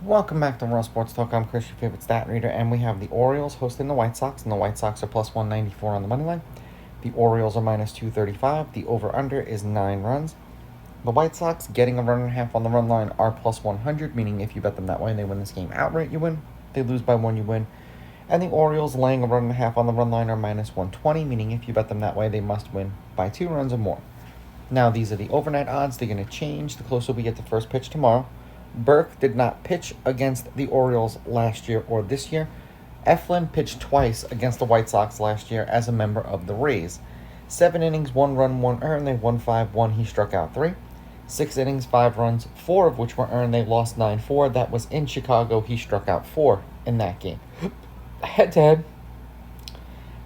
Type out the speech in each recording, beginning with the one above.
Welcome back to Raw Sports Talk. I'm Chris, your favorite stat reader, and we have the Orioles hosting the White Sox, and the White Sox are plus 194 on the money line. The Orioles are minus 235. The over-under is 9 runs. The White Sox getting a run and a half on the run line are plus 100, meaning if you bet them that way, they win this game outright, you win. They lose by 1, you win. And the Orioles laying a run and a half on the run line are minus 120, meaning if you bet them that way, they must win by 2 runs or more. Now, these are the overnight odds. They're going to change the closer we get to first pitch tomorrow. Burke did not pitch against the Orioles last year or this year. Eflin pitched twice against the White Sox last year as a member of the Rays. 7 innings, 1 run, 1 earned. They won 5-1. He struck out 3. 6 innings, 5 runs, 4 of which were earned. They lost 9-4. That was in Chicago. He struck out 4 in that game. Head-to-head,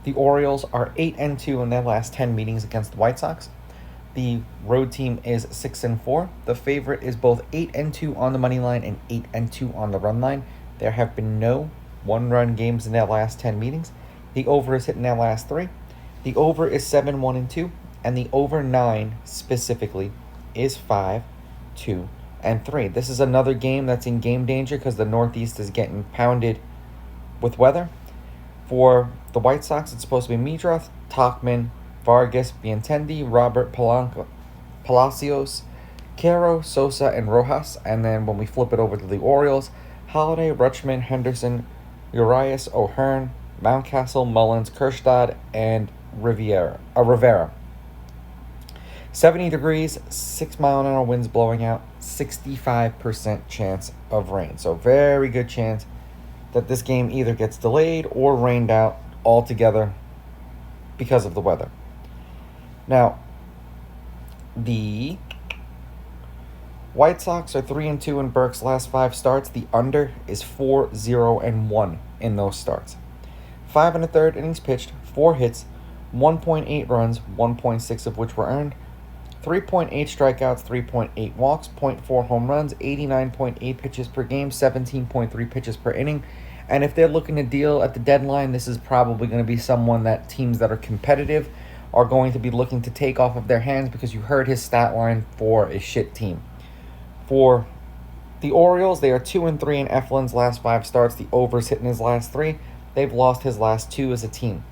the Orioles are 8-2 in their last 10 meetings against the White Sox. The road team is 6-4. The favorite is both 8-2 on the money line and 8-2 on the run line. There have been no one-run games in their last 10 meetings. The over is hit in their last 3. The over is 7-1-2, and the over 9 specifically is 5-2-3. This is another game that's in game danger because the Northeast is getting pounded with weather. For the White Sox, it's supposed to be Medrath, Tauchman, Vargas, Bientendi, Robert Palacios, Caro, Sosa, and Rojas. And then when we flip it over to the Orioles, Holiday, Rutschman, Henderson, Urias, O'Hearn, Mountcastle, Mullins, Kerstad, and Rivera. 70 degrees, 6-mile-an-hour winds blowing out, 65% chance of rain. So very good chance that this game either gets delayed or rained out altogether because of the weather. Now, the White Sox are 3-2 in Burke's last 5 starts. The under is 4-0-1 in those starts. 5 1/3 innings pitched, 4 hits, 1.8 runs, 1.6 of which were earned, 3.8 strikeouts, 3.8 walks, 0.4 home runs, 89.8 pitches per game, 17.3 pitches per inning. And if they're looking to deal at the deadline, this is probably going to be someone that teams that are competitive are going to be looking to take off of their hands, because you heard his stat line for a shit team. For the Orioles, they are 2-3 in Eflin's last 5 starts. The over's hit in his last 3. They've lost his last 2 as a team.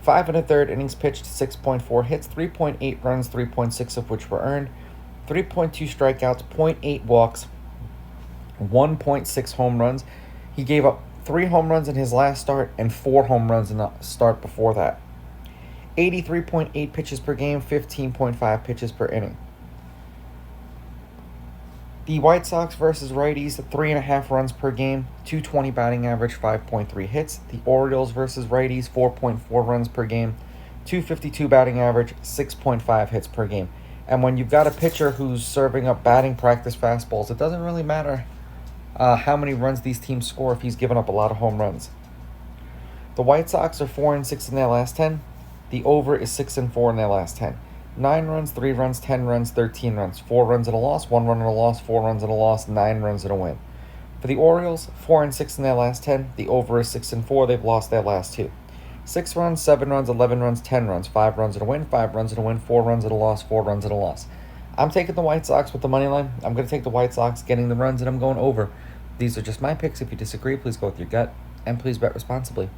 5 1/3 innings pitched, 6.4 hits, 3.8 runs, 3.6 of which were earned, 3.2 strikeouts, 0.8 walks, 1.6 home runs. He gave up 3 home runs in his last start and 4 home runs in the start before that. 83.8 pitches per game, 15.5 pitches per inning. The White Sox versus righties, 3.5 runs per game, 220 batting average, 5.3 hits. The Orioles versus righties, 4.4 runs per game, 252 batting average, 6.5 hits per game. And when you've got a pitcher who's serving up batting practice fastballs, it doesn't really matter how many runs these teams score if he's given up a lot of home runs. The White Sox are 4-6 in their last 10. The over is 6-4 in their last 10. 9 runs, 3 runs, 10 runs, 13 runs. 4 runs and a loss, 1 run and a loss, 4 runs and a loss, 9 runs and a win. For the Orioles, 4-6 in their last 10. The over is 6-4. They've lost their last 2. 6 runs, 7 runs, 11 runs, 10 runs. 5 runs and a win, 5 runs and a win, 4 runs and a loss, 4 runs and a loss. I'm taking the White Sox with the money line. I'm going to take the White Sox getting the runs, and I'm going over. These are just my picks. If you disagree, please go with your gut, and please bet responsibly.